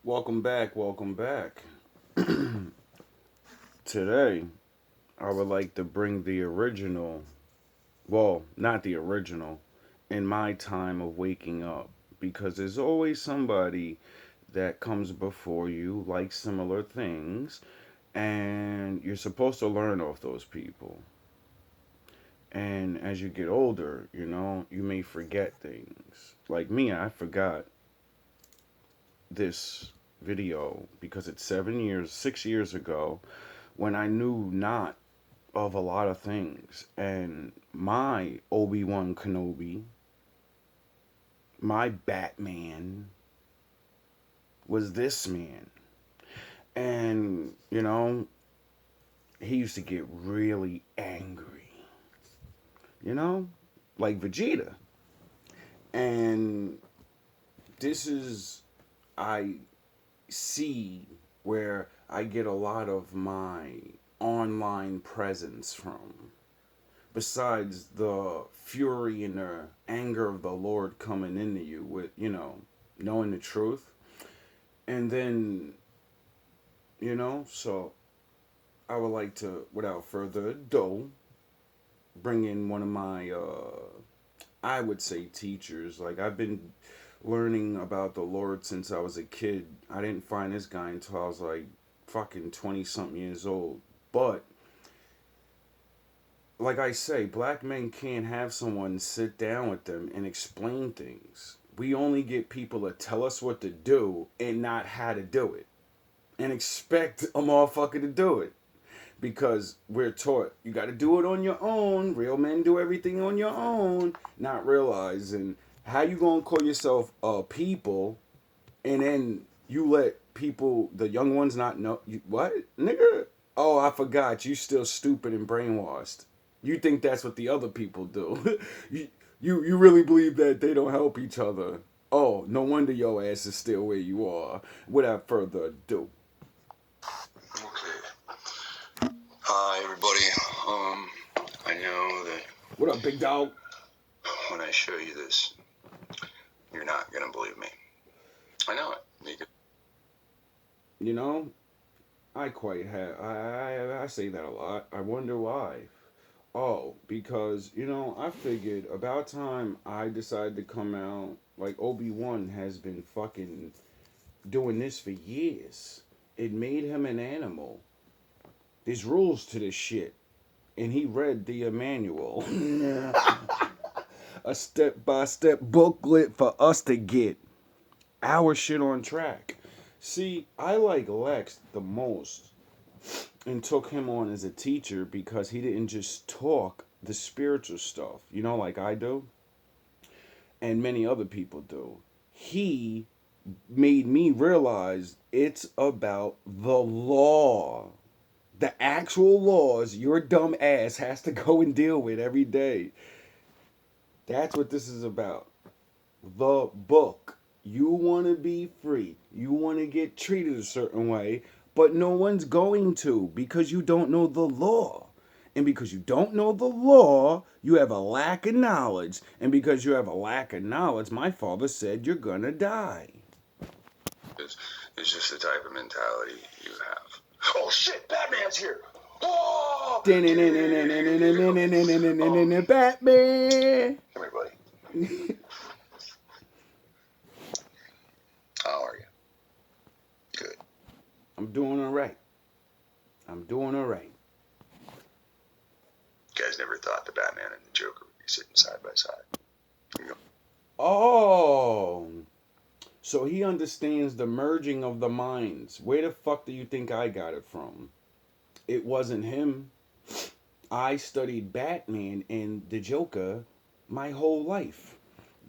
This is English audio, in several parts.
Welcome back, welcome back. Today, I would like to bring the original, well, not the original, in my time of waking up. Because there's always somebody that comes before you, like similar things, and you're supposed to learn off those people. And as you get older, you may forget things. Like me, I forgot this video because it's 7 years, 6 years ago when I knew not of a lot of things. And my Obi-Wan Kenobi, my Batman, was this man. And, he used to get really angry, you know, like Vegeta. And this is, I see where I get a lot of my online presence from. Besides the fury and the anger of the Lord coming into you with, knowing the truth. And then, so I would like to, without further ado, bring in one of my, I would say, teachers. Like, I've been learning about the Lord since I was a kid. I didn't find this guy until I was like fucking 20 something years old. But like I say, black men can't have someone sit down with them and explain things. We only get people to tell us what to do and not how to do it. And expect a motherfucker to do it. Because we're taught you got to do it on your own. Real men do everything on your own. Not realizing how you gonna call yourself a people and then you let people, the young ones, not know. What? Nigga? Oh, I forgot. You still stupid and brainwashed. You think that's what the other people do. you really believe that they don't help each other. Oh, no wonder your ass is still where you are. Without further ado. Okay. Hi, everybody. I know that What up, big dog? when I show you this, you're not gonna believe me. I know it. You know, I quite have. I say that a lot. I wonder why. Oh, because I figured about time I decided to come out. Like Obi-Wan has been fucking doing this for years. It made him an animal. There's rules to this shit, and he read the manual, a step-by-step booklet for us to get our shit on track. See, I like Lex the most and took him on as a teacher because he didn't just talk the spiritual stuff, like I do and many other people do. He made me realize it's about the law. The actual laws your dumb ass has to go and deal with every day. That's what this is about. The book. You want to be free. You want to get treated a certain way, but no one's going to because you don't know the law. And because you don't know the law, you have a lack of knowledge. And because you have a lack of knowledge, my father said you're going to die. It's just the type of mentality you have. Oh shit, Batman's here! Oh! Batman! Come here, buddy. How are you? Good. I'm doing all right. I'm doing all right. You guys never thought the Batman and the Joker would be sitting side by side. Oh, so he understands the merging of the minds. Where the fuck do you think I got it from? It wasn't him. I studied Batman and the Joker my whole life.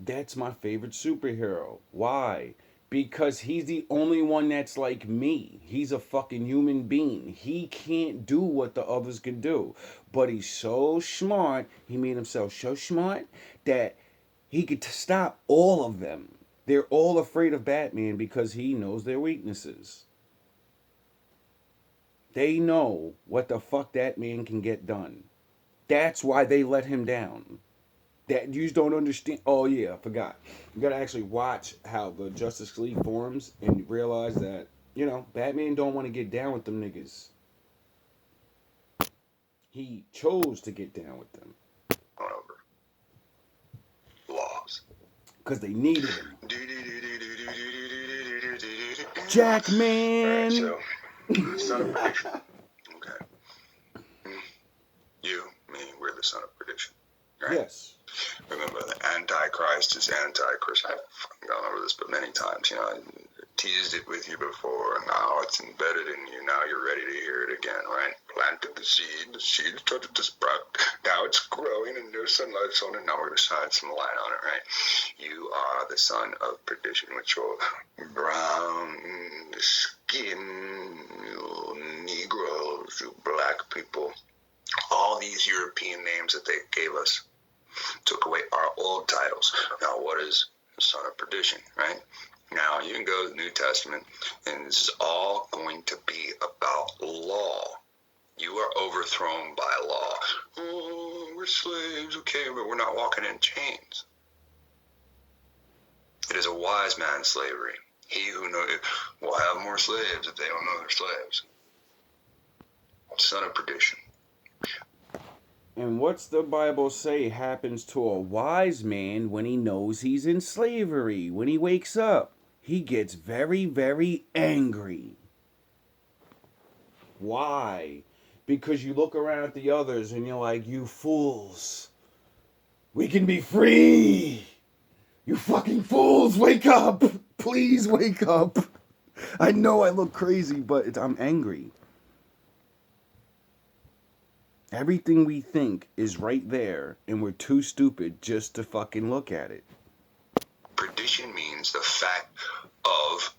That's my favorite superhero. Why? Because he's the only one that's like me. He's a fucking human being. He can't do what the others can do. But he's so smart, he made himself so smart that he could stop all of them. They're all afraid of Batman because he knows their weaknesses. They know what the fuck that man can get done. That's why they let him down. That you just don't understand. Oh yeah, I forgot. You gotta actually watch how the Justice League forms and realize that, Batman don't want to get down with them niggas. He chose to get down with them. Over. Laws. Because they needed him. Alright, Jackman! so, son of perdition. Okay. You, me, we're the son of perdition. Right? Yes. Remember, the Antichrist is Antichrist. I've gone over this but many times. I teased it with you before, and now it's embedded in you. Now you're ready to hear it again, right? Planted the seed started to sprout. Now it's growing, and there's sunlight's on it. Now we're going to shine some light on it, right? You are the son of perdition, with your brown skin, you Negroes, you black people. All these European names that they gave us took away our old titles. Now, what is the son of perdition, right? Now, you can go to the New Testament, and this is all going to be about law. You are overthrown by law. Oh, we're slaves, okay, but we're not walking in chains. It is a wise man's slavery. He who knows will have more slaves if they don't know they're slaves. Son of perdition. And what's the Bible say happens to a wise man when he knows he's in slavery? When he wakes up, he gets very, very angry. Why? Because you look around at the others and you're like, you fools. We can be free. You fucking fools, wake up. Please wake up. I know I look crazy, but I'm angry. Everything we think is right there, and we're too stupid just to fucking look at it. Perdition means the fact of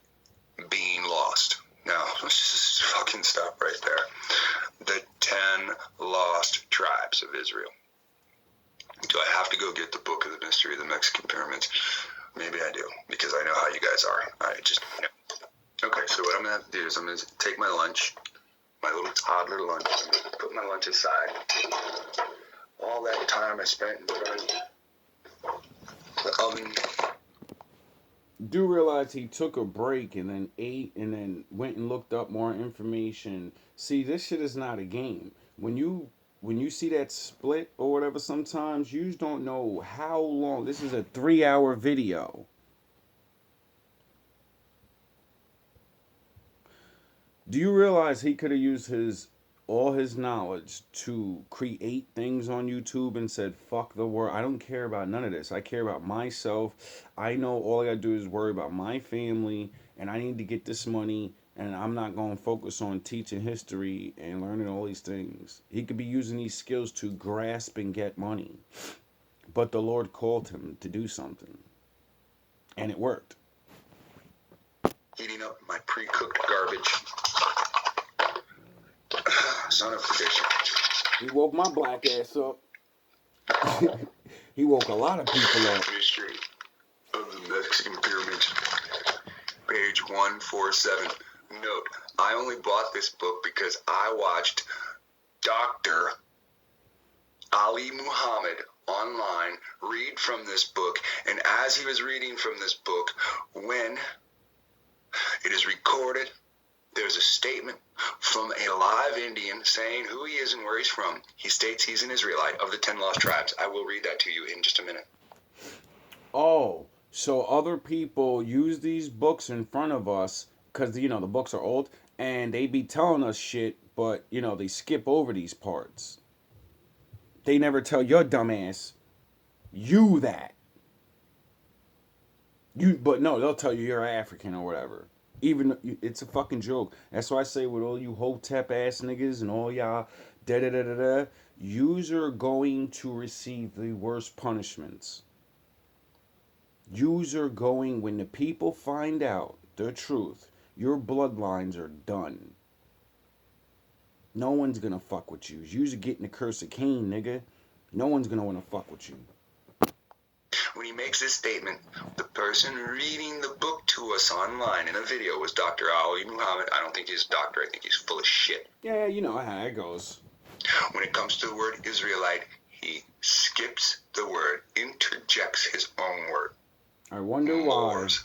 being lost. Now, let's just fucking stop right there. The 10 lost tribes of Israel. Do I have to go get the book of the mystery of the Mexican pyramids? Maybe I do, because I know how you guys are. Okay, so what I'm going to have to do is I'm going to take my lunch. My little toddler lunch. I'm going to put my lunch aside. All that time I spent in front of the oven. Do realize he took a break and then ate and then went and looked up more information. See, this shit is not a game. When you see that split or whatever, sometimes you just don't know how long. This is a 3-hour video. Do you realize he could have used all his knowledge to create things on YouTube and said, fuck the world. I don't care about none of this. I care about myself. I know all I gotta do is worry about my family, and I need to get this money, and I'm not going to focus on teaching history and learning all these things. He could be using these skills to grasp and get money. But the Lord called him to do something. And it worked. Heating up my pre-cooked garbage. Son of perdition. He woke my black ass up. He woke a lot of people up. Mystery of the Mexican pyramids. Page 147. Note, I only bought this book because I watched Dr. Ali Muhammad online read from this book, and as he was reading from this book, when it is recorded, there's a statement from a live Indian saying who he is and where he's from. He states he's an Israelite of the 10 lost tribes. I will read that to you in just a minute. Oh, so other people use these books in front of us because, the books are old, and they be telling us shit, but, they skip over these parts. They never tell your dumbass, you that. But no, they'll tell you you're African or whatever. Even it's a fucking joke. That's why I say with all you hotep ass niggas and all y'all da yous are going to receive the worst punishments. Yous are going, when the people find out the truth, your bloodlines are done. No one's gonna fuck with you. Yous are getting the curse of Cain, nigga. No one's gonna wanna fuck with you. When he makes this statement, the person reading the book to us online in a video was Dr. Ali Muhammad. I don't think he's a doctor. I think he's full of shit. Yeah, you know how it goes. When it comes to the word Israelite, he skips the word, interjects his own word. I wonder why. Moors.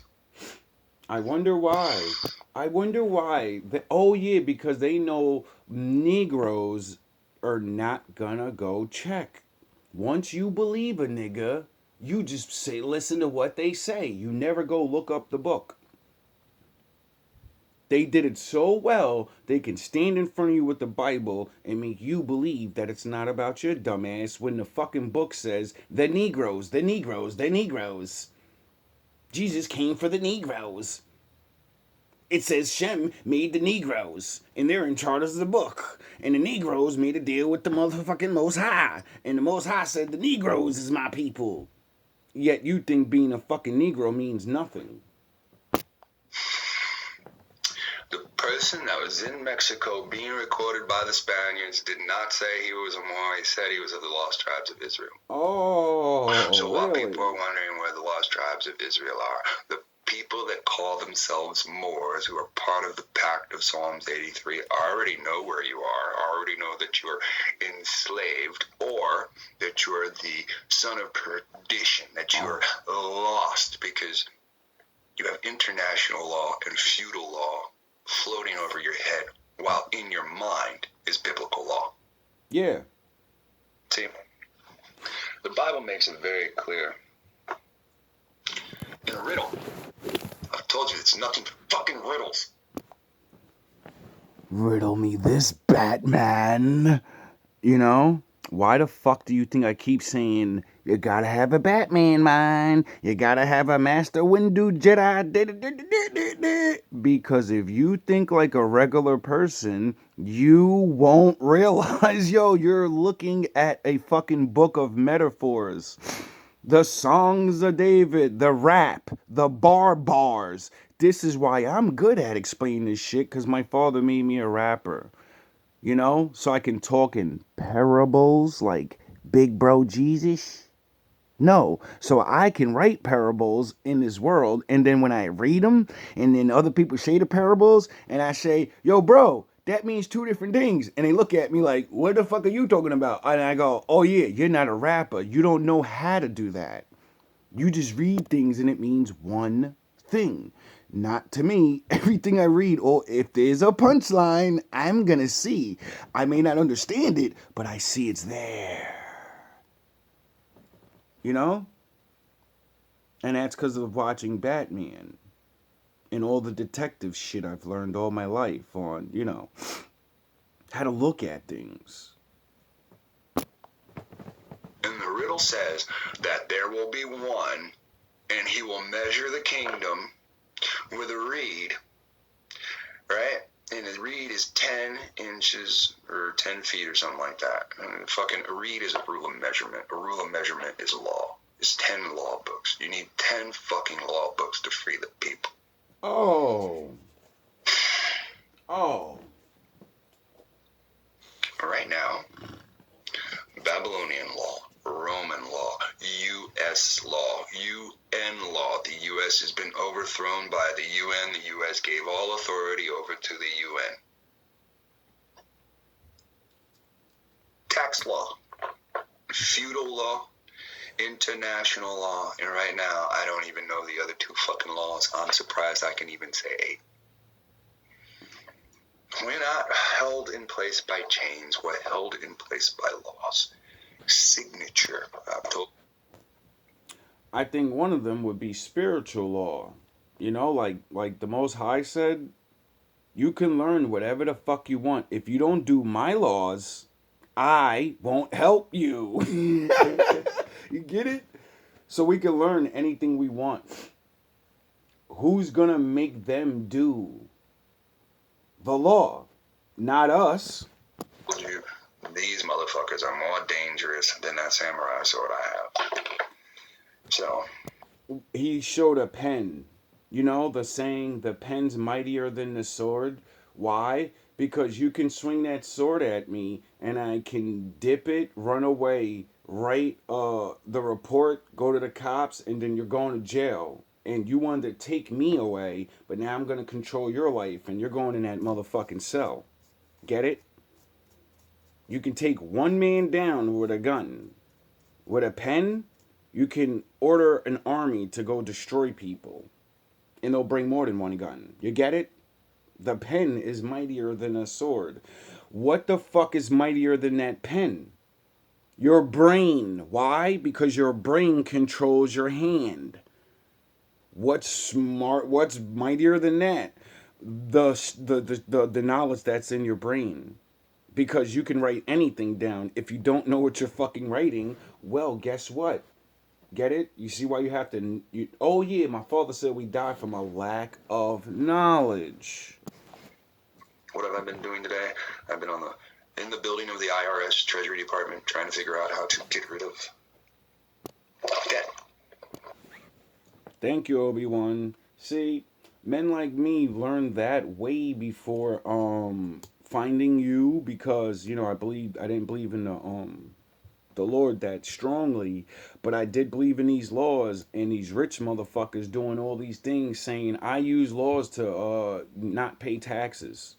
I wonder why. I wonder why. Oh yeah, because they know Negroes are not gonna go check. Once you believe a nigga, you just say listen to what they say. You never go look up the book. They did it so well, they can stand in front of you with the Bible and make you believe that it's not about your dumbass when the fucking book says the Negroes, the Negroes, the Negroes. Jesus came for the Negroes. It says Shem made the Negroes, and they're in charge of the book. And the Negroes made a deal with the motherfucking Most High. And the Most High said the Negroes is my people. Yet you think being a fucking Negro means nothing. The person that was in Mexico being recorded by the Spaniards did not say he was a Moor. He said he was of the lost tribes of Israel. Oh, so while really? people are wondering where the lost tribes of Israel are, the people that call themselves Moors, who are part of the pact of Psalms 83, already know where you are, already know that you are enslaved, or that you are the son of perdition, that you are lost because you have international law and feudal law floating over your head, while in your mind is biblical law. Yeah. See, the Bible makes it very clear. In a riddle, I've told you it's nothing but fucking riddles. Riddle me this, Batman. You know? Why the fuck do you think I keep saying you gotta have a Batman mind? You gotta have a Master Windu Jedi. Because if you think like a regular person, you won't realize, yo, you're looking at a fucking book of metaphors. The songs of David, the rap, the bars. This is why I'm good at explaining this shit, because my father made me a rapper. You know, so I can talk in parables like Big Bro Jesus. No, so I can write parables in this world, and then when I read them, and then other people say the parables, and I say, yo, bro, that means two different things. And they look at me like, what the fuck are you talking about? And I go, oh yeah, you're not a rapper. You don't know how to do that. You just read things and it means one thing. Not to me. Everything I read, or if there's a punchline, I'm gonna see. I may not understand it, but I see it's there. You know? And that's because of watching Batman and all the detective shit I've learned all my life on, you know, how to look at things. And the riddle says that there will be one, and he will measure the kingdom with a reed, right? And the reed is 10 inches or 10 feet or something like that. And fucking a reed is a rule of measurement. A rule of measurement is law. It's 10 law books. You need 10 fucking law books to free the people. Oh. Right now, Babylonian law, Roman law, U.S. law, UN law. The U.S. has been overthrown by the UN. The U.S. gave all authority over to the UN. Tax law, feudal law, international law, and right now, I don't even know the other two fucking laws. I'm surprised I can even say 8. We're not held in place by chains. We're held in place by laws. Signature. I think one of them would be spiritual law. You know, like the Most High said, you can learn whatever the fuck you want. If you don't do my laws, I won't help you. You get it? So we can learn anything we want. Who's gonna make them do the law? Not us. You, these motherfuckers are more dangerous than that samurai sword I have. So He showed a pen. You know, the saying, the pen's mightier than the sword. Why? Because you can swing that sword at me and I can dip it, run away, write the report, go to the cops, and then you're going to jail. And you wanted to take me away, but now I'm going to control your life and you're going in that motherfucking cell. Get it? You can take one man down with a gun. With a pen, you can order an army to go destroy people, and they'll bring more than one gun. You get it? The pen is mightier than a sword. What the fuck is mightier than that pen? Your brain. Why? Because your brain controls your hand. What's smart? What's mightier than that? The knowledge that's in your brain. Because you can write anything down. If you don't know what you're fucking writing, well, guess what? Get it? You see why you have to. Oh yeah, my father said we die from a lack of knowledge. What have I been doing today? I've been in the building of the IRS Treasury Department trying to figure out how to get rid of debt. Thank you, Obi-Wan. See, men like me learned that way before finding you, because I didn't believe in the Lord that strongly, but I did believe in these laws, and these rich motherfuckers doing all these things saying I use laws to not pay taxes.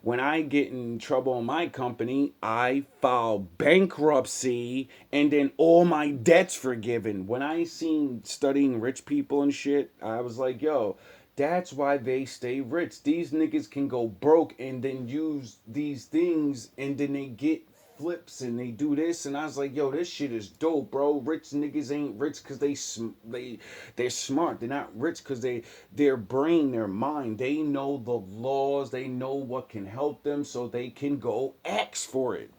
When I get in trouble in my company, I file bankruptcy and then all my debts forgiven. When I seen studying rich people and shit, I was like, yo, that's why they stay rich. These niggas can go broke and then use these things and then they get flips and they do this, and I was like, yo, this shit is dope, bro. Rich niggas ain't rich because they're smart. They're not rich because their brain, their mind, they know the laws, they know what can help them, so they can go ask for it.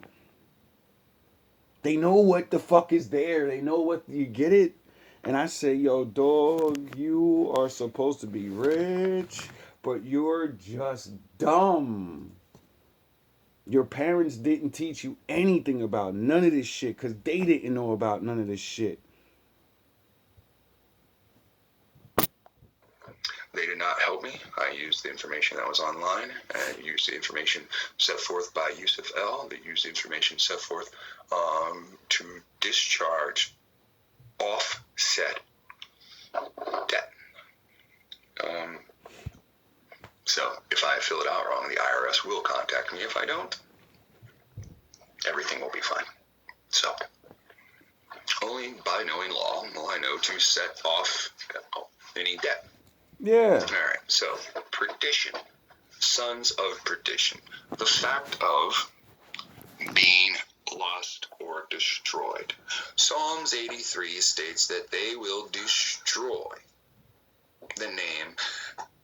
They know what the fuck is there. They know what, you get it. And I say, yo, dog, you are supposed to be rich, but you're just dumb. Your parents didn't teach you anything about none of this shit because they didn't know about none of this shit. They did not help me. I used the information that was online and used the information set forth by Yusuf L. They used the information set forth to discharge offset debt. So if I fill it out wrong, the IRS will contact me. If I don't, everything will be fine. So only by knowing law will I know to set off any debt. Yeah. All right. So perdition, sons of perdition. The fact of being lost or destroyed. Psalms 83 states that they will destroy the name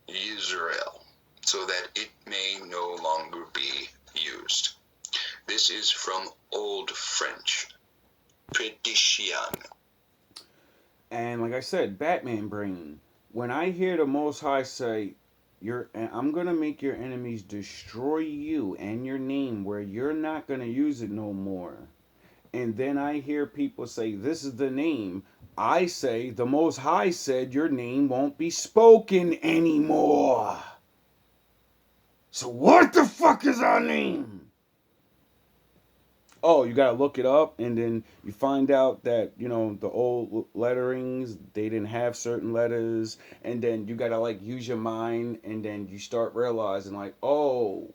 Israel so that it may no longer be used. This is from Old French, perdition. And like I said, Batman brain. When I hear the Most High say, I'm gonna make your enemies destroy you and your name where you're not gonna use it no more. And then I hear people say, this is the name. I say, the Most High said your name won't be spoken anymore. So what the fuck is our name? Oh, you gotta look it up, and then you find out that the old letterings, they didn't have certain letters, and then you gotta like use your mind, and then you start realizing like, oh,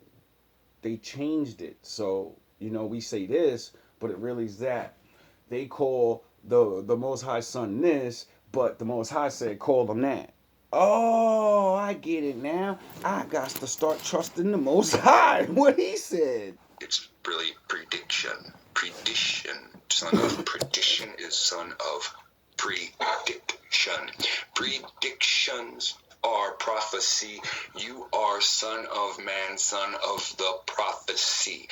they changed it. So we say this, but it really is that. They call the Most High Son this, but the Most High said call them that. Oh, I get it now. I got to start trusting the Most High. What he said. It's really prediction. Prediction. Son of perdition is son of prediction. Predictions are prophecy. You are son of man, son of the prophecy.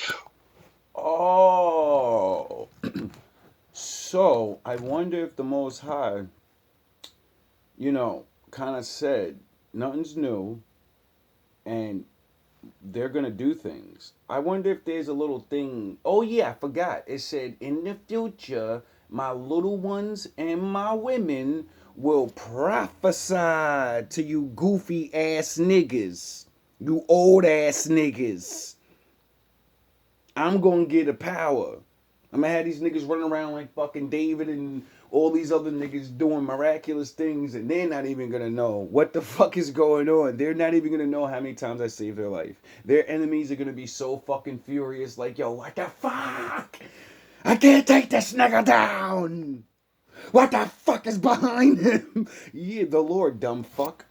Oh. So, I wonder if the Most High, kind of said, nothing's new, and they're going to do things. I wonder if there's a little thing. Oh, yeah, I forgot. It said, in the future, my little ones and my women will prophesy to you goofy ass niggas. You old ass niggas. I'm going to get a power. I'm going to have these niggas running around like fucking David and all these other niggas doing miraculous things, and they're not even going to know what the fuck is going on. They're not even going to know how many times I saved their life. Their enemies are going to be so fucking furious, like, yo, what the fuck? I can't take this nigga down. What the fuck is behind him? Yeah, the Lord, dumb fuck.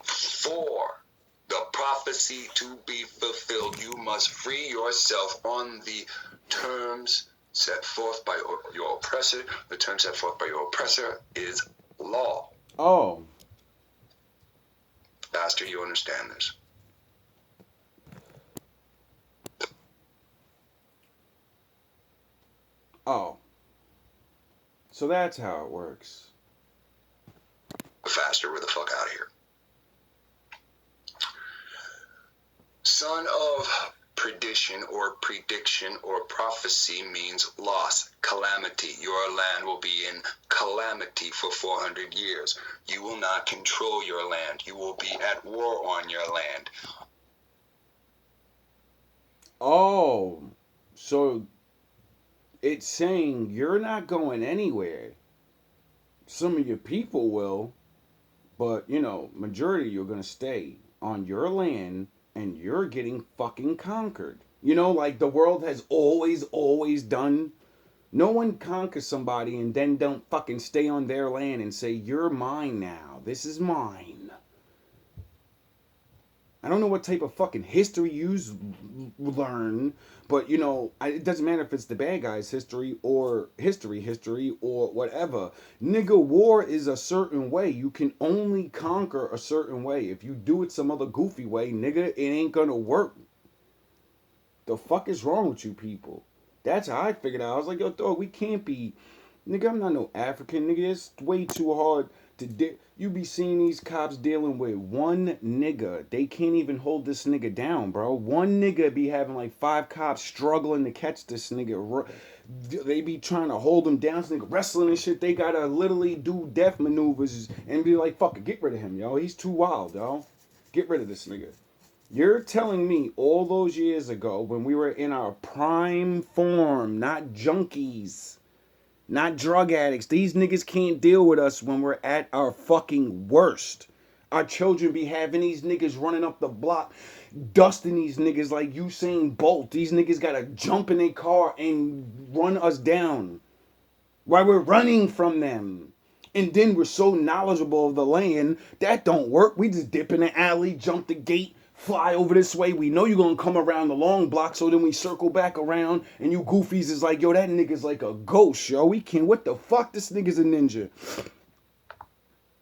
For the prophecy to be fulfilled, you must free yourself on the terms set forth by your oppressor. The term set forth by your oppressor is law. Oh. Pastor, you understand this? Oh. So that's how it works. Faster, we're the fuck out of here. Son of perdition or prediction or prophecy means loss, calamity. Your land will be in calamity for 400 years. You will not control your land. You will be at war on your land. Oh. So it's saying you're not going anywhere. Some of your people will, but majority you're gonna stay on your land and you're getting fucking conquered. Like the world has always done. No one conquers somebody and then don't fucking stay on their land and say, you're mine now. This is mine. I don't know what type of fucking history you learn, but it doesn't matter if it's the bad guy's history or history or whatever. Nigga, war is a certain way. You can only conquer a certain way. If you do it some other goofy way, nigga, it ain't gonna work. The fuck is wrong with you people? That's how I figured out. I was like, yo, dog, we can't be. Nigga, I'm not no African, nigga. It's way too hard to you be seeing these cops dealing with one nigga. They can't even hold this nigga down, bro. One nigga be having like 5 cops struggling to catch this nigga. They be trying to hold him down. This nigga wrestling and shit. They gotta literally do death maneuvers and be like, fuck it, get rid of him, yo. He's too wild, yo. Get rid of this nigga. You're telling me all those years ago when we were in our prime form, not junkies, not drug addicts, these niggas can't deal with us when we're at our fucking worst. Our children be having these niggas running up the block, dusting these niggas like Usain Bolt. These niggas gotta jump in their car and run us down while we're running from them. And then we're so knowledgeable of the land, that don't work. We just dip in the alley, jump the gate, fly over this way. We know you're gonna come around the long block, so then we circle back around, and you goofies is like, yo, that nigga's like a ghost, yo. We can't, what the fuck? This nigga's a ninja.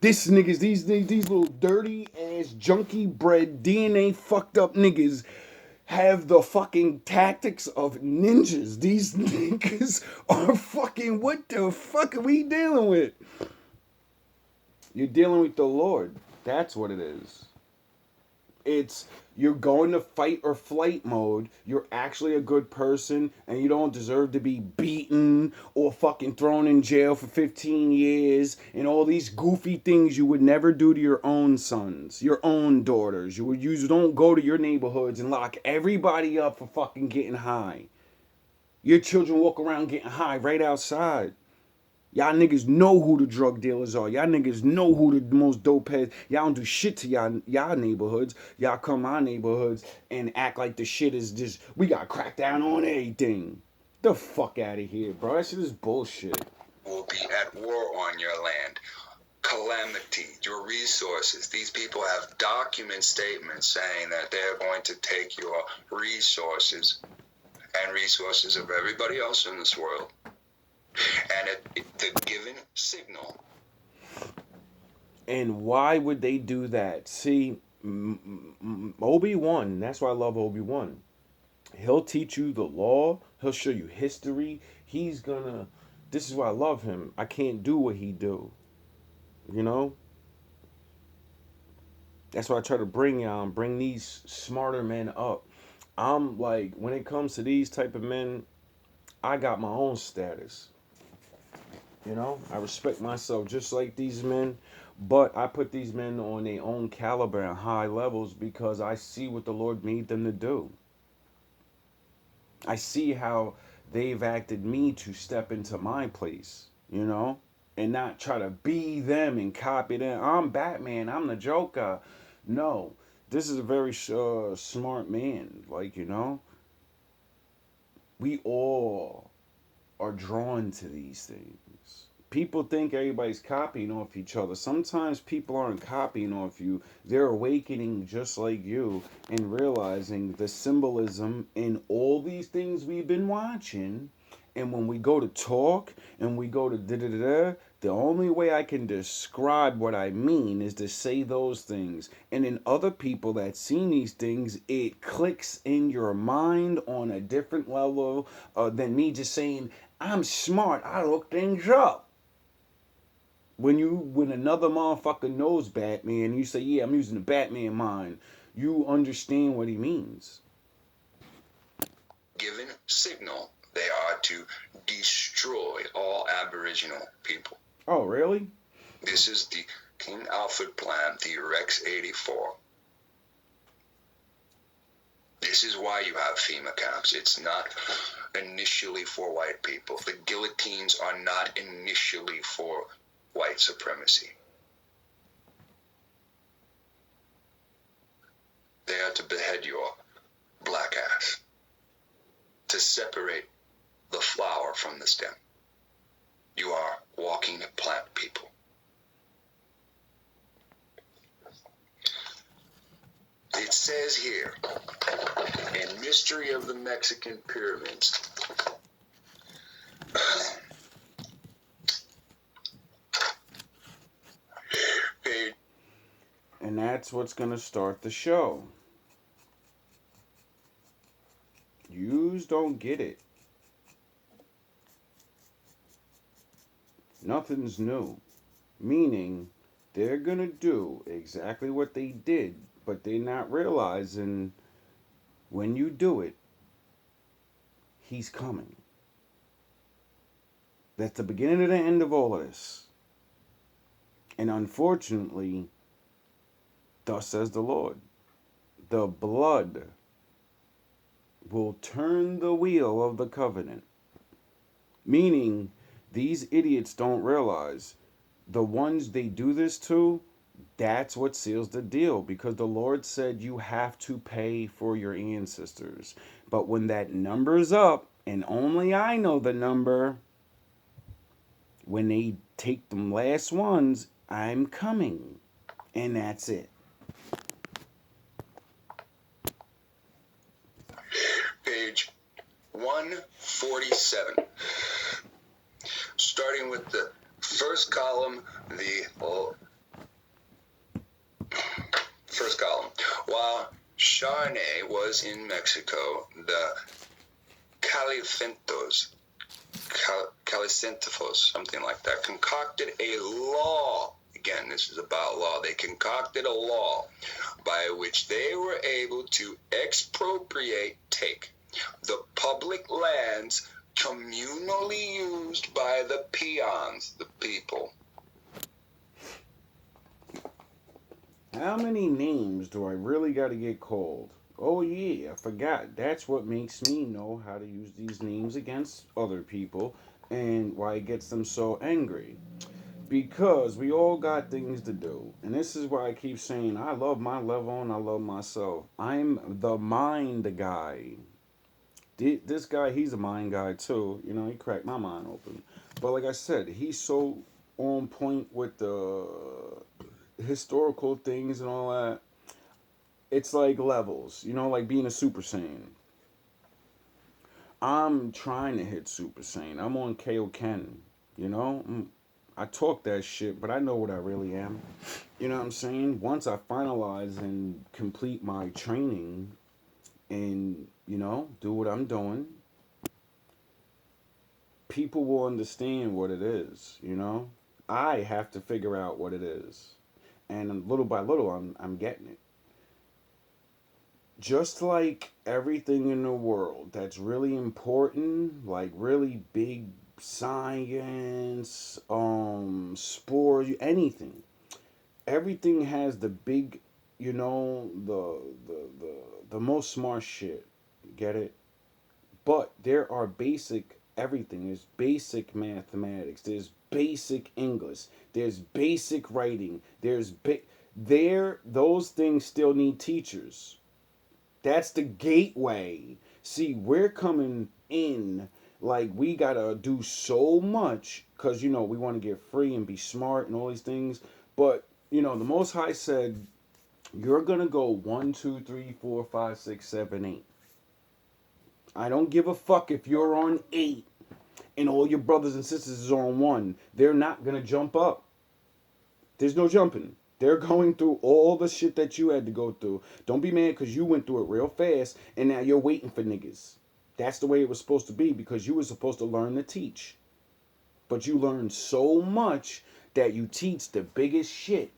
This niggas, these little dirty ass junkie bred DNA fucked up niggas have the fucking tactics of ninjas. These niggas are fucking, what the fuck are we dealing with? You're dealing with the Lord. That's what it is. It's you're going to fight or flight mode. You're actually a good person and you don't deserve to be beaten or fucking thrown in jail for 15 years and all these goofy things you would never do to your own sons, your own daughters. You don't go to your neighborhoods and lock everybody up for fucking getting high. Your children walk around getting high right outside. Y'all niggas know who the drug dealers are. Y'all niggas know who the most dope heads. Y'all don't do shit to y'all neighborhoods. Y'all come my neighborhoods and act like the shit is just, we got cracked down on everything. The fuck out of here, bro. That shit is bullshit. Will be at war on your land. Calamity, your resources. These people have document statements saying that they're going to take your resources and resources of everybody else in this world. And at the given signal. And why would they do that? See, Obi-Wan, that's why I love Obi-Wan. He'll teach you the law. He'll show you history. This is why I love him. I can't do what he do. That's why I try to bring these smarter men up. I'm like, when it comes to these type of men, I got my own status. I respect myself just like these men, but I put these men on their own caliber and high levels because I see what the Lord made them to do. I see how they've acted me to step into my place, and not try to be them and copy them. I'm Batman, I'm the Joker. No, this is a very smart man. We all are drawn to these things. People think everybody's copying off each other. Sometimes people aren't copying off you. They're awakening just like you and realizing the symbolism in all these things we've been watching. And when we go to talk and we go to da da da da, the only way I can describe what I mean is to say those things. And in other people that seen these things, it clicks in your mind on a different level than me just saying, I'm smart, I look things up. When another motherfucker knows Batman, you say, yeah, I'm using the Batman mind, you understand what he means. Given signal, they are to destroy all Aboriginal people. Oh, really? This is the King Alfred plan, the Rex 84. This is why you have FEMA camps. It's not initially for white people. The guillotines are not initially for white supremacy. They are to behead your black ass, to separate the flower from the stem. You are walking plant people. It says here, in Mystery of the Mexican Pyramids, And that's what's going to start the show. Yous don't get it. Nothing's new. Meaning, they're going to do exactly what they did, but they're not realizing when you do it, he's coming. That's the beginning of the end of all of this. And unfortunately, thus says the Lord, the blood will turn the wheel of the covenant. Meaning, these idiots don't realize the ones they do this to, that's what seals the deal. Because the Lord said you have to pay for your ancestors. But when that number's up, and only I know the number, when they take them last ones, I'm coming. And that's it. page 147. Starting with the first column, first column. While Charnay was in Mexico, the Calicentifos, something like that, concocted a law. Again, this is about law. They concocted a law by which they were able to take the public lands communally used by the peons, the people. How many names do I really got to get called? Oh yeah, I forgot. That's what makes me know how to use these names against other people and why it gets them so angry. Because we all got things to do. And this is why I keep saying I love my level and I love myself. I'm the mind guy. This guy, he's a mind guy too. You know, he cracked my mind open. But like I said, he's so on point with the historical things and all that. It's like levels, you know, like being a Super Saiyan. I'm trying to hit Super Saiyan. I'm on Kaioken, you know? I talk that shit, but I know what I really am. You know what I'm saying? Once I finalize and complete my training and, you know, do what I'm doing, people will understand what it is, you know? I have to figure out what it is. And little by little, I'm getting it. Just like everything in the world that's really important, like really big science, sport, anything. Everything has the big, you know, the most smart shit. Get it? But there are basic everything. There's basic mathematics. There's basic English. There's basic writing. Those things still need teachers. That's the gateway. See, we're coming in Like, we gotta do so much because, you know, we want to get free and be smart and all these things. But, you know, the Most High said, you're gonna go 1, 2, 3, 4, 5, 6, 7, 8. I don't give a fuck if you're on 8 and all your brothers and sisters is on 1. They're not gonna jump up. There's no jumping. They're going through all the shit that you had to go through. Don't be mad because you went through it real fast and now you're waiting for niggas. That's the way it was supposed to be because you were supposed to learn to teach. But you learned so much that you teach the biggest shit.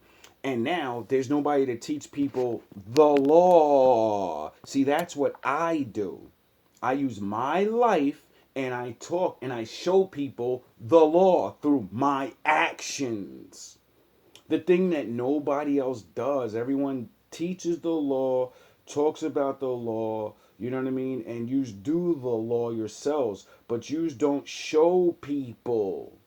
And now there's nobody to teach people the law. See, that's what I do. I use my life and I talk and I show people the law through my actions. The thing that nobody else does. Everyone teaches the law, talks about the law, you know what I mean? And you do the law yourselves, but you don't show people.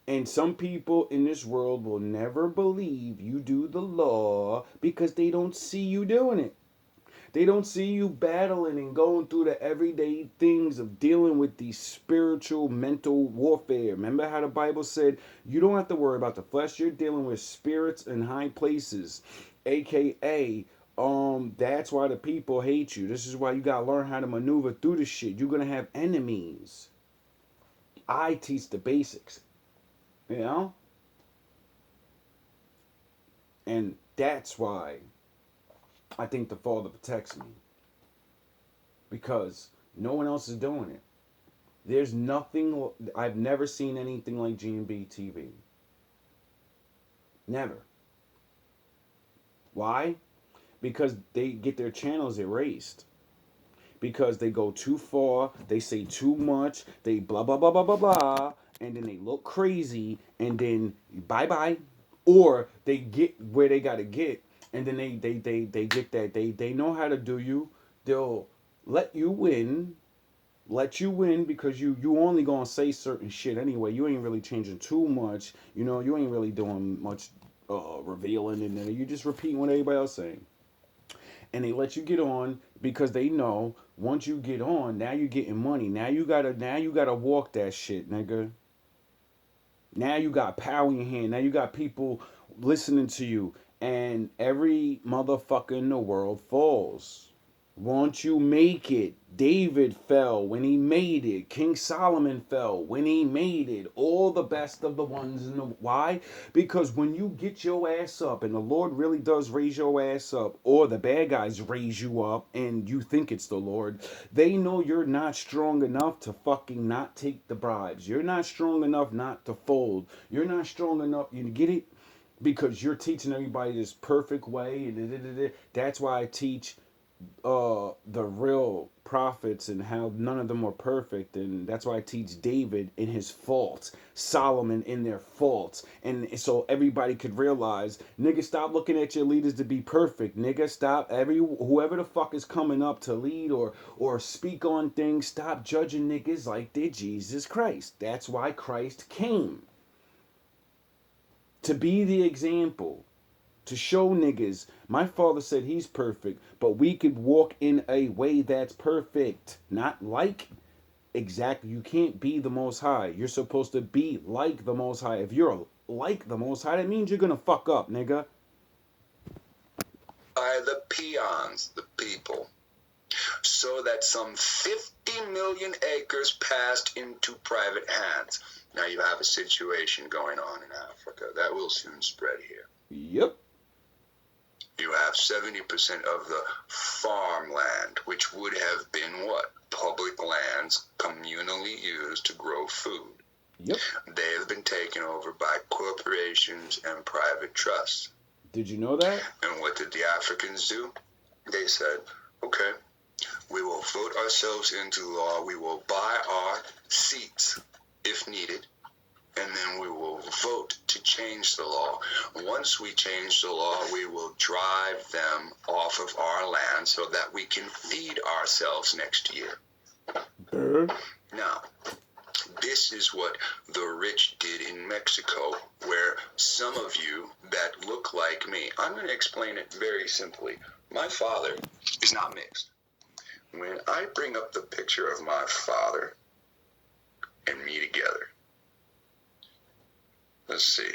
And some people in this world will never believe you do the law because they don't see you doing it. They don't see you battling and going through the everyday things of dealing with these spiritual, mental warfare. Remember how the Bible said you don't have to worry about the flesh. You're dealing with spirits in high places, aka that's why the people hate you. This is why you gotta learn how to maneuver through the shit. You're gonna have enemies. I teach the basics, you know, and that's why I think the Father protects me because no one else is doing it. There's nothing. I've never seen anything like GMB TV. Never. Why? Because they get their channels erased. Because they go too far, they say too much, they blah blah blah blah blah blah, and then they look crazy, and then bye bye, or they get where they gotta get, and then they get that they know how to do you. They'll let you win, because you only gonna say certain shit anyway. You ain't really changing too much. You know, you ain't really doing much revealing, and then you just repeating what everybody else saying. And they let you get on because they know once you get on, now you're getting money. Now you gotta walk that shit, nigga. Now you got power in your hand. Now you got people listening to you. And every motherfucker in the world falls. Won't you make it? David fell when he made it. King Solomon fell when he made it. All the best of the ones in the why? Because when you get your ass up and the Lord really does raise your ass up, or the bad guys raise you up and you think it's the Lord, they know you're not strong enough to fucking not take the bribes. You're not strong enough not to fold. You're not strong enough, you get it? Because you're teaching everybody this perfect way, and that's why I teach the real prophets and how none of them were perfect, and that's why I teach David in his faults, Solomon in their faults, and so everybody could realize, nigga, stop looking at your leaders to be perfect, nigga, stop whoever the fuck is coming up to lead or speak on things, stop judging niggas like they're Jesus Christ. That's why Christ came, to be the example, to show niggas, my father said he's perfect, but we could walk in a way that's perfect. Not like exactly. You can't be the Most High. You're supposed to be like the Most High. If you're like the Most High, that means you're gonna fuck up, nigga. By the peons, the people, so that some 50 million acres passed into private hands. Now you have a situation going on in Africa that will soon spread here. Yep. You have 70% of the farmland, which would have been what? Public lands communally used to grow food. Yep. They have been taken over by corporations and private trusts. Did you know that? And what did the Africans do? They said, okay, we will vote ourselves into law. We will buy our seats if needed. And then we will vote to change the law. Once we change the law, we will drive them off of our land so that we can feed ourselves next year. Now, this is what the rich did in Mexico, where some of you that look like me, I'm going to explain it very simply. My father is not mixed. When I bring up the picture of my father and me together, let's see,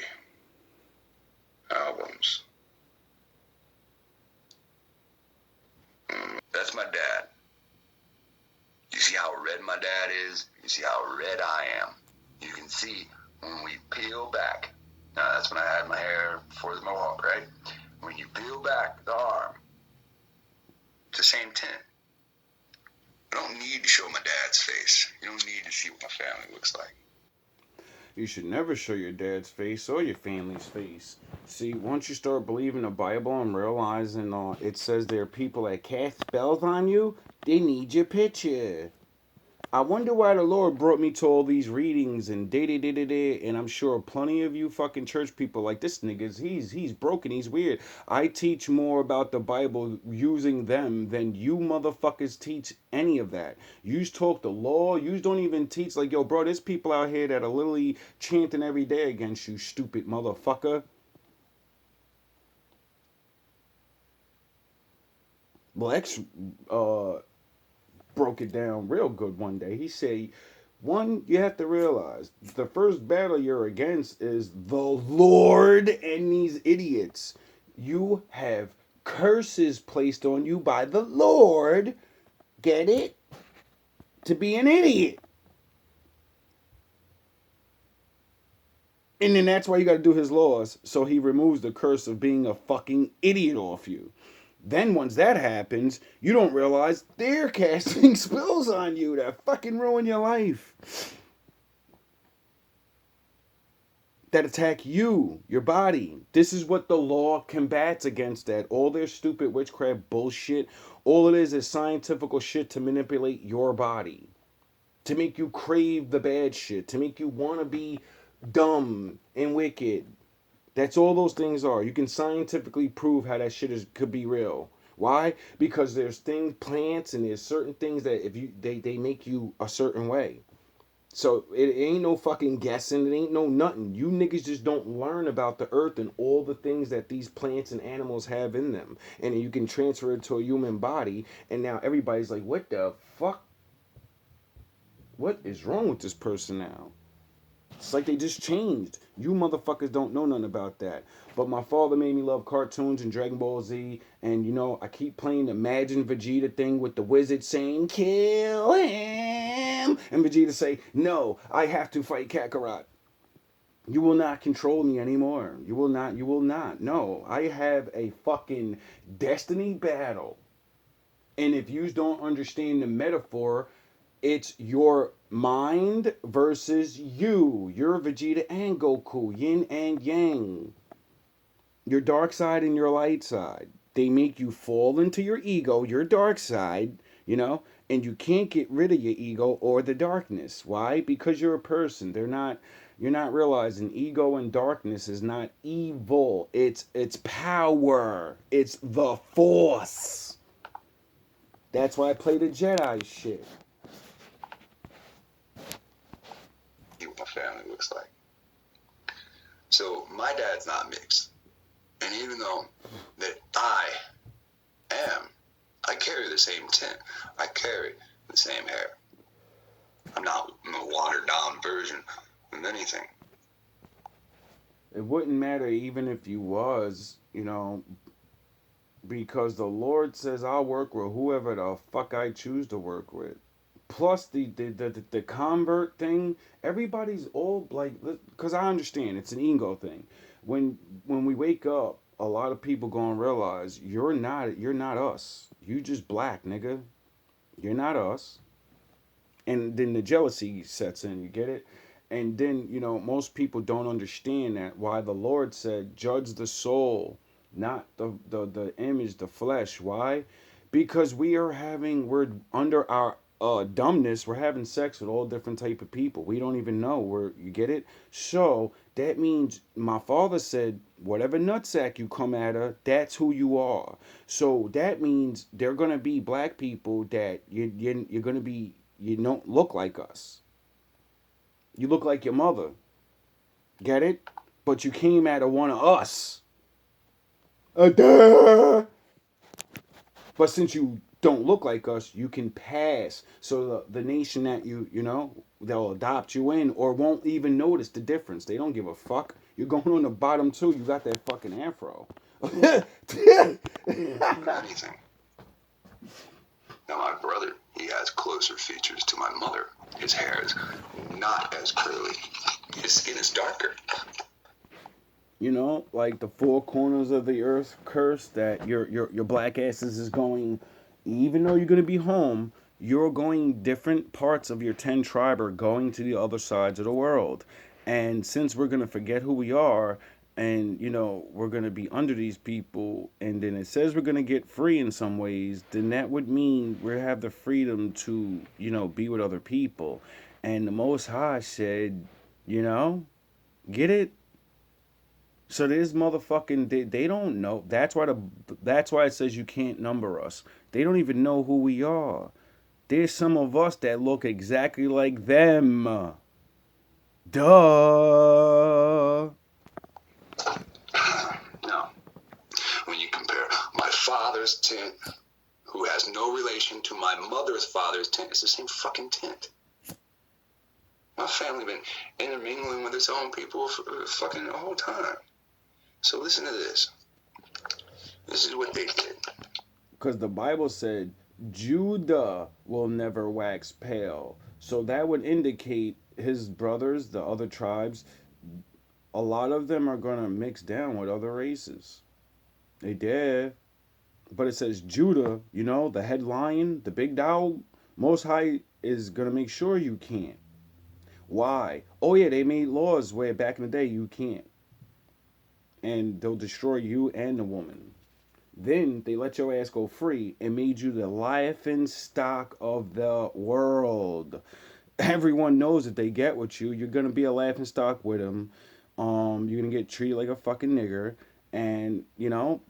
albums. That's my dad. You see how red my dad is? You see how red I am? You can see when we peel back. Now, that's when I had my hair before the mohawk, right? When you peel back the arm, it's the same tint. I don't need to show my dad's face. You don't need to see what my family looks like. You should never show your dad's face or your family's face. See, once you start believing the Bible and realizing it says there are people that cast spells on you, they need your picture. I wonder why the Lord brought me to all these readings and and I'm sure plenty of you fucking church people like this nigga's he's broken, he's weird. I teach more about the Bible using them than you motherfuckers teach any of that. You talk the law, you don't even teach like, yo bro, there's people out here that are literally chanting every day against you, stupid motherfucker. Lex broke it down real good one day. He said, one, you have to realize the first battle you're against is the Lord and these idiots. You have curses placed on you by the Lord. Get it? To be an idiot. And then that's why you got to do his laws. So he removes the curse of being a fucking idiot off you. Then once that happens, you don't realize they're casting spells on you that fucking ruin your life. That attack you, your body. This is what the law combats against that. All their stupid witchcraft bullshit. All it is scientific shit to manipulate your body. To make you crave the bad shit. To make you want to be dumb and wicked. That's all those things are. You can scientifically prove how that shit could be real. Why? Because there's plants, and there's certain things that if you they make you a certain way. So it ain't no fucking guessing. It ain't no nothing. You niggas just don't learn about the earth and all the things that these plants and animals have in them. And you can transfer it to a human body. And now everybody's like, what the fuck? What is wrong with this person now? It's like they just changed. You motherfuckers don't know nothing about that. But my father made me love cartoons and Dragon Ball Z. And, I keep playing the Imagine Vegeta thing with the wizard saying, kill him. And Vegeta say, no, I have to fight Kakarot. You will not control me anymore. You will not. You will not. No, I have a fucking destiny battle. And if you don't understand the metaphor, it's your mind versus you. You're Vegeta and Goku, yin and yang. Your dark side and your light side. They make you fall into your ego, your dark side, and you can't get rid of your ego or the darkness. Why? Because you're a person. You're not realizing ego and darkness is not evil. It's power. It's the force. That's why I play the Jedi shit. What my family looks like. So my dad's not mixed. And even though that I carry the same tint. I carry the same hair. I'm not a watered down version of anything. It wouldn't matter even if you was, because the Lord says I'll work with whoever the fuck I choose to work with. Plus the convert thing, everybody's all like, because I understand it's an ego thing. When we wake up, a lot of people gonna realize you're not us. You just black, nigga. You're not us. And then the jealousy sets in. You get it? And then most people don't understand that why the Lord said judge the soul, not the image, the flesh. Why? Because we're under our dumbness, we're having sex with all different type of people. We don't even know. You get it? So that means my father said whatever nutsack you come at her, that's who you are. So that means they're gonna be black people that you're gonna be. You don't look like us. You look like your mother. Get it? But you came out of one of us. But since you don't look like us, you can pass. So the nation that you know, they'll adopt you in or won't even notice the difference. They don't give a fuck. You're going on the bottom too. You got that fucking afro. Anything. Now, my brother, he has closer features to my mother. His hair is not as curly. His skin is darker. You know, like the four corners of the earth curse that your black asses is going, even though you're gonna be home, you're going different parts of your 10 tribe are going to the other sides of the world. And since we're gonna forget who we are, and you know we're gonna be under these people, and then it says we're gonna get free in some ways, then that would mean we have the freedom to, you know, be with other people. And the Most High said, you know, get it. So this motherfucking they don't know. That's why it says you can't number us. They don't even know who we are. There's some of us that look exactly like them. Duh. Now, when you compare my father's tint, who has no relation to my mother's father's tint, it's the same fucking tint. My family been intermingling with its own people for fucking the whole time. So listen to this. This is what they did. Because the Bible said Judah will never wax pale. So that would indicate his brothers, the other tribes, a lot of them are going to mix down with other races. They did. But it says Judah, you know, the head lion, the big dog, Most High is going to make sure you can't. Why? Oh, yeah, they made laws where back in the day you can't. And they'll destroy you and the woman. Then they let your ass go free and made you the laughing stock of the world. Everyone knows that they get with you. You're gonna be a laughing stock with them. You're gonna get treated like a fucking nigger, and you know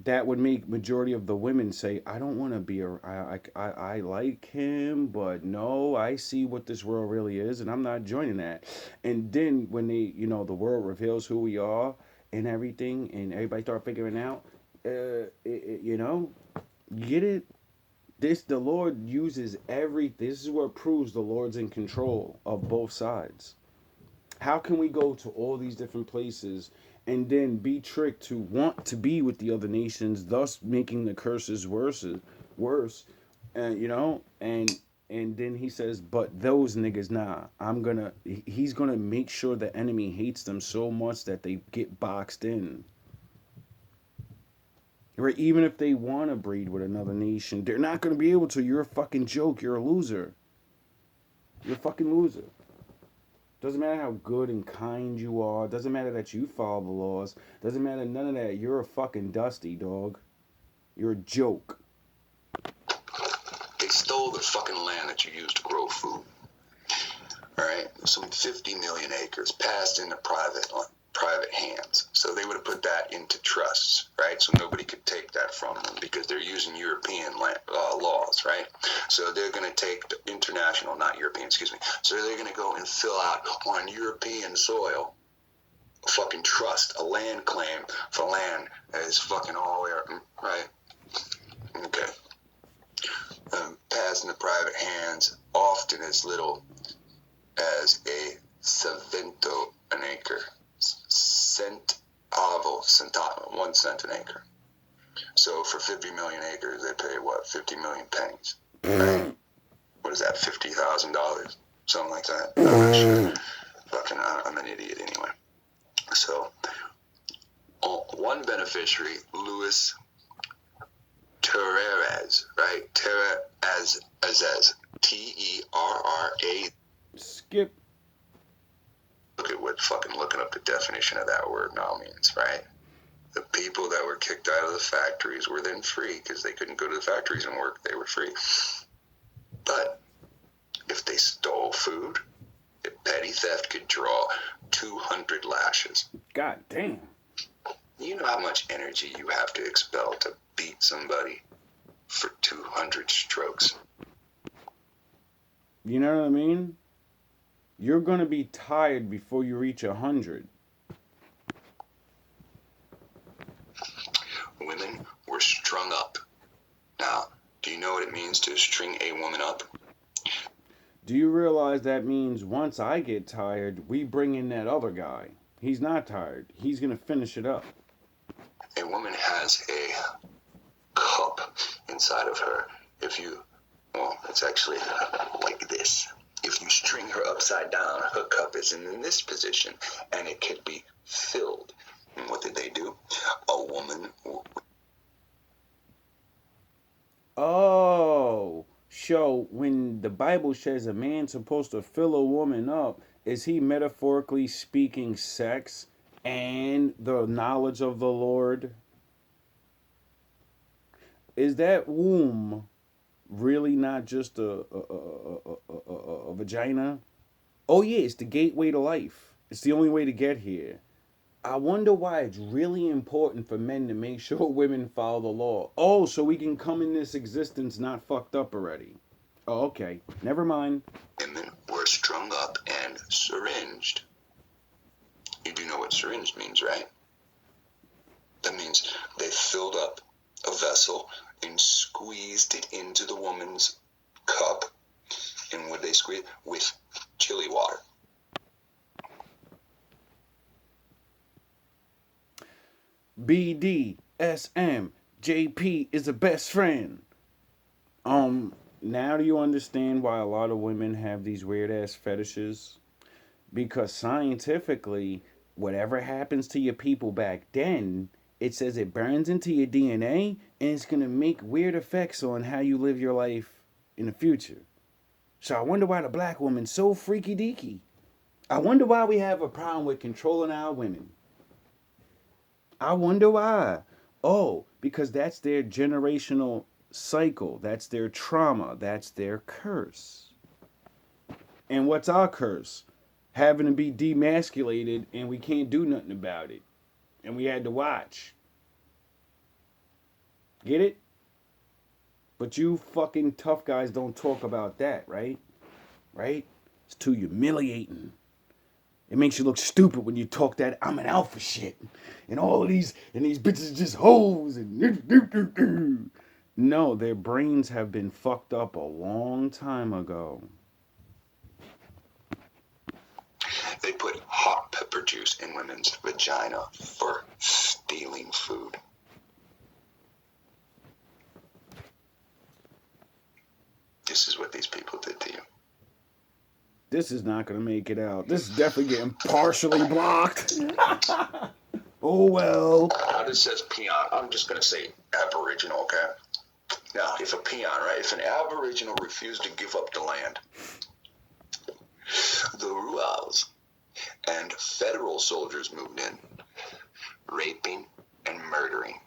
that would make majority of the women say, "I don't want to be a. I like him, but no, I see what this world really is, and I'm not joining that." And then when they, you know, the world reveals who we are and everything, and everybody start figuring out, you know, get it. The Lord uses every. This is what proves the Lord's in control of both sides. How can we go to all these different places and then be tricked to want to be with the other nations, thus making the curses worse, you know, and then he says, but those niggas, nah, he's gonna make sure the enemy hates them so much that they get boxed in. Right, even if they want to breed with another nation, they're not gonna be able to. You're a fucking joke. You're a loser. You're a fucking loser. Doesn't matter how good and kind you are. Doesn't matter that you follow the laws. Doesn't matter none of that. You're a fucking dusty dog. You're a joke. They stole the fucking land that you used to grow food. Alright? Some 50 million acres passed into private hands. So they would have put that into trusts, right? So nobody could take that from them because they're using European laws, right? So they're going to take the international, not European, excuse me. So they're going to go and fill out on European soil a fucking trust, a land claim for land that is fucking all the way up, right? Okay. Passed into private hands, often as little as a centavo an acre. Centavo, 1 cent an acre. So for 50 million acres, they pay what? 50 million pennies. Right? What is that? $50,000, something like that. I'm not sure. Fucking, I'm an idiot anyway. So, one beneficiary, Luis Terrez, right? Terrez, Terra. Skip. Look at what fucking looking up the definition of that word now means, right? The people that were kicked out of the factories were then free because they couldn't go to the factories and work. They were free. But if they stole food, petty theft could draw 200 lashes. God damn. You know how much energy you have to expel to beat somebody for 200 strokes? You know what I mean? You're gonna be tired before you reach 100. Women were strung up. Now, Do you know what it means to string a woman up? Do you realize that means once I get tired, we bring in that other guy? He's not tired. He's going to finish it up. A woman has a cup inside of her. Well, it's actually like this. If you string her upside down, her cup is in this position, and it could be filled. And what did they do? A woman. Oh, so when the Bible says a man's supposed to fill a woman up, is he metaphorically speaking sex and the knowledge of the Lord? Is that womb really not just a vagina? Oh yeah, it's the gateway to life. It's the only way to get here. I wonder why it's really important for men to make sure women follow the law. Oh, so we can come in this existence not fucked up already. Oh, okay. Never mind. Women were strung up and syringed. You do know what syringe means, right? That means they filled up a vessel and squeezed it into the woman's cup. And would they squeeze it? With chili water. BDSM. JP is a best friend. Now do you understand why a lot of women have these weird ass fetishes? Because scientifically, whatever happens to your people back then, it says it burns into your DNA and it's gonna make weird effects on how you live your life in the future. So I wonder why the black woman's so freaky deaky. I wonder why we have a problem with controlling our women. I wonder why. Oh, because that's their generational cycle. That's their trauma. That's their curse. And what's our curse? Having to be demasculated and we can't do nothing about it. And we had to watch. Get it? But you fucking tough guys don't talk about that, right? Right? It's too humiliating. It makes you look stupid when you talk that I'm an alpha shit. And all of these bitches just hoes and no, their brains have been fucked up a long time ago. They put hot pepper juice in women's vagina for stealing food. This is what these people did to you. This is not gonna make it out. This is definitely getting partially blocked. Oh well. Now this says peon. I'm just gonna say Aboriginal, okay? Now, if a peon, right? If an Aboriginal refused to give up the land, the Ruals and federal soldiers moved in, raping and murdering.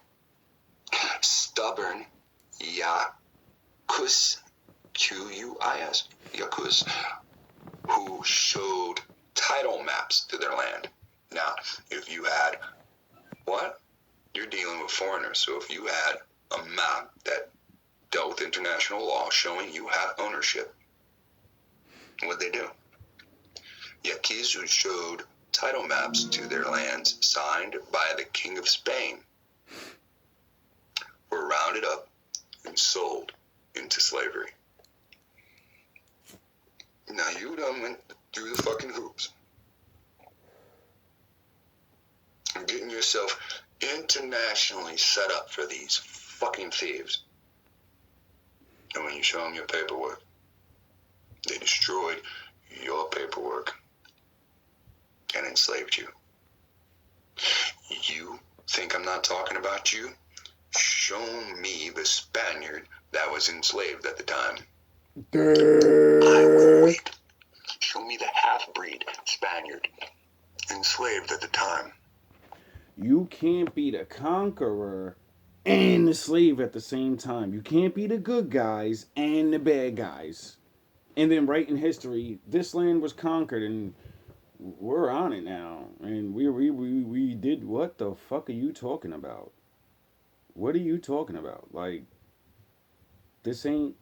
Stubborn Yakus, Q-U-I-S, Yakus, who showed title maps to their land. Now, if you had, what? You're dealing with foreigners, so if you had a map that dealt with international law showing you have ownership, what'd they do? Yaquis who showed title maps to their lands signed by the King of Spain were rounded up and sold into slavery. Now you done went through the fucking hoops. And getting yourself internationally set up for these fucking thieves. And when you show them your paperwork, they destroyed your paperwork and enslaved you. You think I'm not talking about you? Show me the Spaniard that was enslaved at the time. I will wait. Show me the half-breed Spaniard enslaved at the time. You can't be the conqueror and the slave at the same time. You can't be the good guys and the bad guys. And then right in history, this land was conquered and we're on it now. And we did, what the fuck are you talking about? What are you talking about? Like, this ain't,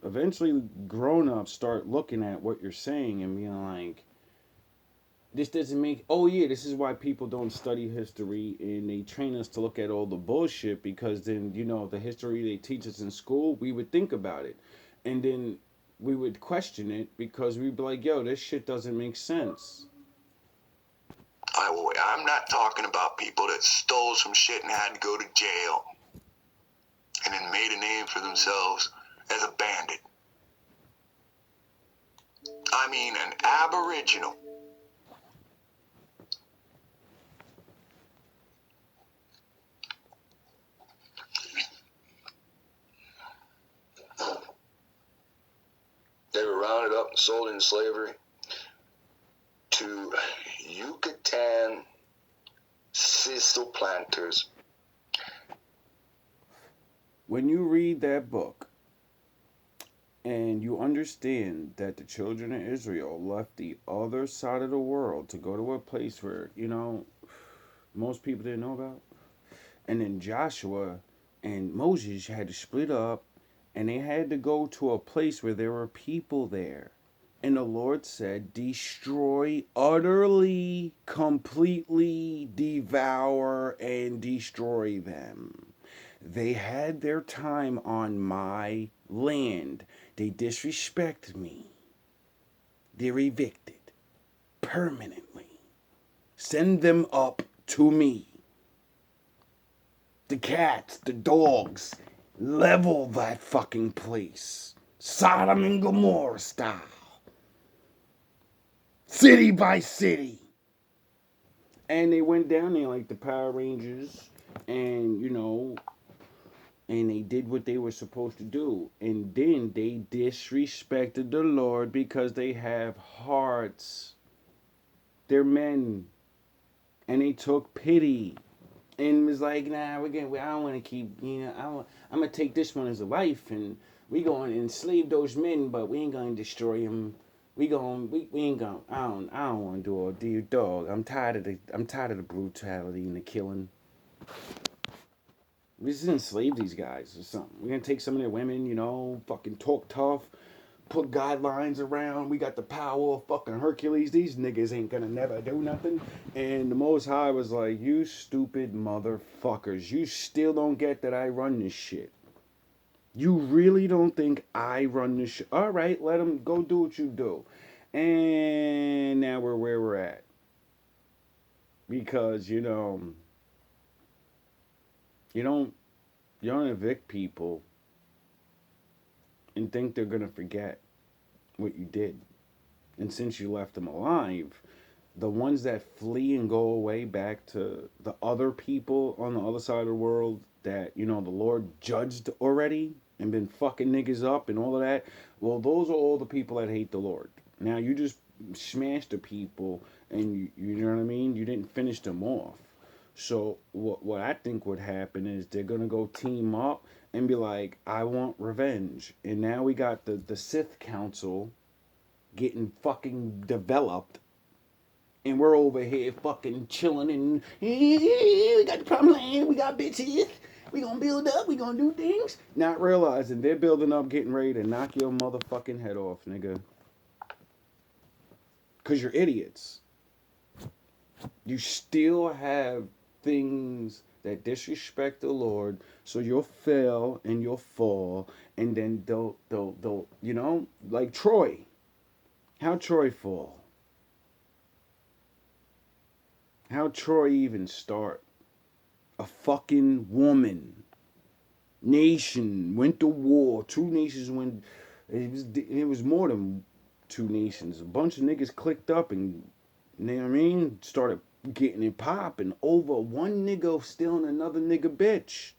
eventually grown-ups start looking at what you're saying and being like, This doesn't make. Oh yeah, this is why people don't study history and they train us to look at all the bullshit, because then the history they teach us in school, we would think about it, and then we would question it because we'd be like, yo, this shit doesn't make sense. I'm not talking about people that stole some shit and had to go to jail and then made a name for themselves as a bandit. I mean an aboriginal. They were rounded up and sold into slavery to Yucatan thistle planters. When you read that book and you understand that the children of Israel left the other side of the world to go to a place where, most people didn't know about, and then Joshua and Moses had to split up and they had to go to a place where there were people there. And the Lord said, destroy utterly, completely, devour and destroy them. They had their time on my land. They disrespect me. They're evicted permanently. Send them up to me. The cats, the dogs, level that fucking place. Sodom and Gomorrah style. City by city. And they went down there like the Power Rangers, and and they did what they were supposed to do. And then they disrespected the Lord because they have hearts. They're men. And they took pity. And was like, nah, I don't want to keep, I'm going to take this one as a life. And we going to enslave those men, but we ain't going to destroy them. We ain't going, I don't want to do all dear dog. I'm tired of the brutality and the killing. We just enslave these guys or something. We're gonna take some of their women, fucking talk tough, put guidelines around. We got the power of fucking Hercules. These niggas ain't gonna never do nothing. And the Most High was like, you stupid motherfuckers. You still don't get that I run this shit. You really don't think I run this shit? All right, let them go do what you do. And now we're where we're at. Because, you don't evict people and think they're gonna forget what you did. And since you left them alive, the ones that flee and go away back to the other people on the other side of the world that the Lord judged already and been fucking niggas up and all of that, well, those are all the people that hate the Lord. Now you just smashed the people, and you know what I mean, you didn't finish them off. So what I think would happen is they're gonna go team up and be like, I want revenge. And now we got the Sith Council getting fucking developed, and we're over here fucking chilling, and we got the promised land, we got bitches, we gonna build up, we gonna do things, not realizing they're building up, getting ready to knock your motherfucking head off, nigga. Cause you're idiots. You still have things that disrespect the Lord, so you'll fail and you'll fall, and then they'll like Troy. How'd Troy fall? How'd Troy even start? A fucking woman. Nation went to war. Two nations went. It was more than two nations. A bunch of niggas clicked up and, you know what I mean, started getting it popping over one nigga stealing another nigga bitch.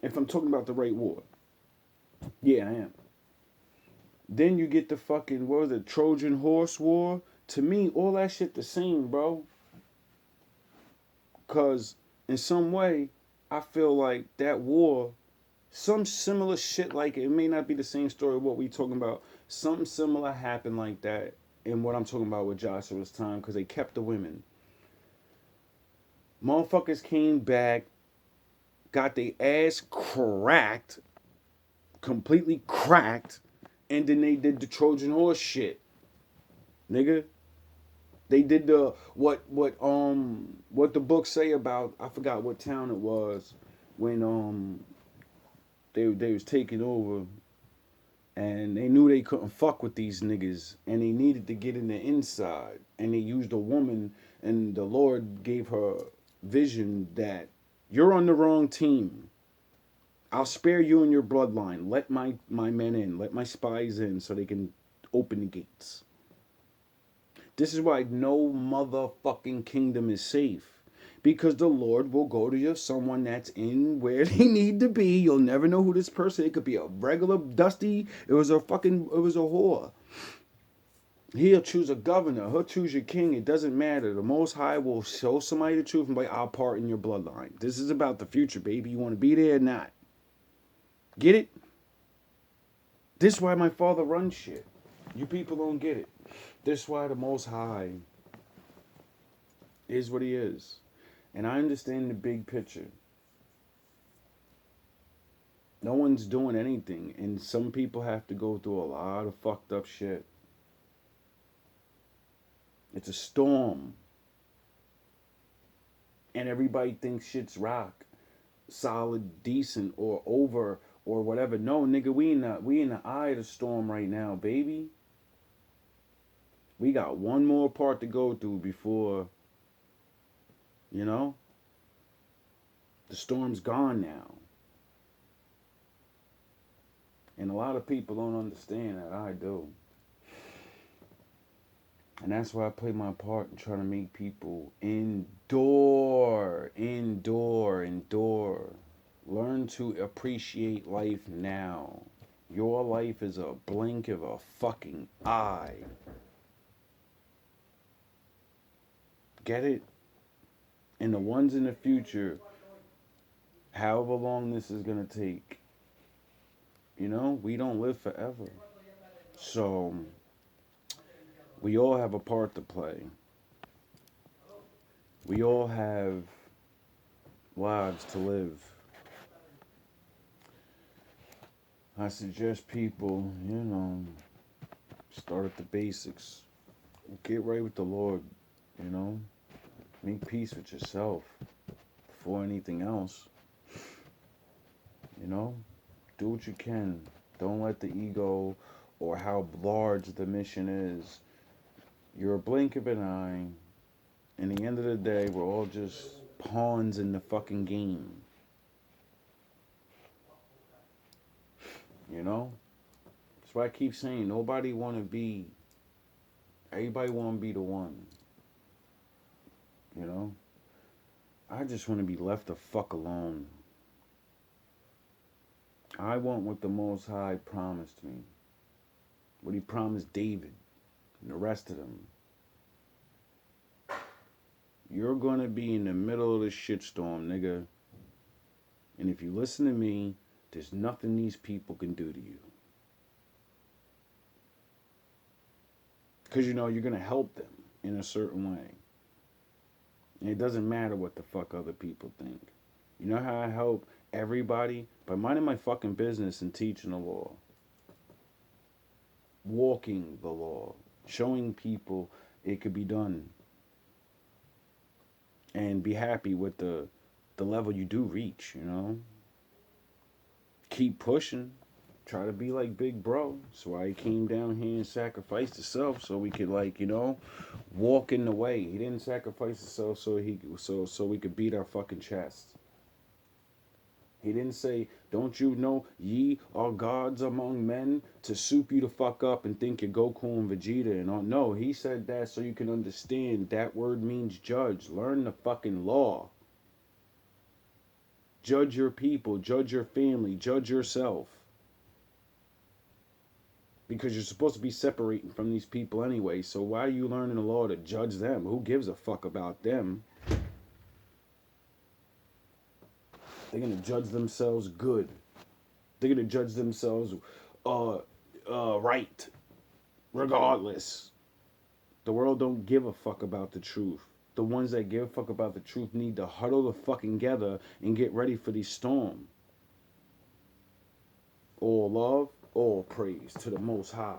If I'm talking about the right war. Yeah, I am. Then you get the fucking, what was it, Trojan Horse War? To me, all that shit the same, bro. Because in some way, I feel like that war, some similar shit, like it may not be the same story of what we talking about. Something similar happened like that in what I'm talking about with Joshua's time, because they kept the women. Motherfuckers came back, got their ass cracked, completely cracked, And then they did the Trojan horse shit, nigga. They did the what the book say about, I forgot what town it was, when they was taking over, and they knew they couldn't fuck with these niggas, and they needed to get in the inside, and they used a woman, and the Lord gave her vision that you're on the wrong team. I'll spare you and your bloodline. Let my men in. Let my spies in so they can open the gates. This is why no motherfucking kingdom is safe. Because the Lord will go to you, someone that's in where they need to be. You'll never know who this person. It could be a regular dusty. It was a whore. He'll choose a governor. He'll choose your king. It doesn't matter. The Most High will show somebody the truth and be like, I'll part in your bloodline. This is about the future, baby. You want to be there or not? Get it? This is why my father runs shit. You people don't get it. This is why the Most High is what he is. And I understand the big picture. No one's doing anything. And some people have to go through a lot of fucked up shit. It's a storm. And everybody thinks shit's rock, solid, decent, or over, or whatever. No, nigga, we in the eye of the storm right now, baby. We got one more part to go through before, the storm's gone now. And a lot of people don't understand that. I do. And that's why I play my part in trying to make people endure. Learn to appreciate life now. Your life is a blink of a fucking eye. Get it? And the ones in the future, however long this is going to take, we don't live forever. So, we all have a part to play. We all have lives to live. I suggest people, start at the basics. Get right with the Lord, Make peace with yourself before anything else. Do what you can. Don't let the ego or how large the mission is. You're a blink of an eye. In the end of the day, we're all just pawns in the fucking game. That's why I keep saying everybody want to be the one. I just want to be left the fuck alone. I want what the Most High promised me. What he promised David and the rest of them. You're going to be in the middle of the shitstorm, nigga. And if you listen to me, there's nothing these people can do to you. Because you're going to help them in a certain way. And it doesn't matter what the fuck other people think. You know how I help everybody? By minding my fucking business and teaching the law. Walking the law. Showing people it could be done. And be happy with the level you do reach, Keep pushing. Try to be like Big Bro. That's why he came down here and sacrificed himself so we could walk in the way. He didn't sacrifice himself so we could beat our fucking chests. He didn't say, don't you know ye are gods among men, to soup you the fuck up and think you're Goku and Vegeta and all. No, he said that so you can understand that word means judge. Learn the fucking law. Judge your people, judge your family, judge yourself. Because you're supposed to be separating from these people anyway, so why are you learning the law to judge them? Who gives a fuck about them? They're going to judge themselves good. They're going to judge themselves right. Regardless. The world don't give a fuck about the truth. The ones that give a fuck about the truth need to huddle the fucking together and get ready for the storm. All love, All praise to the Most High.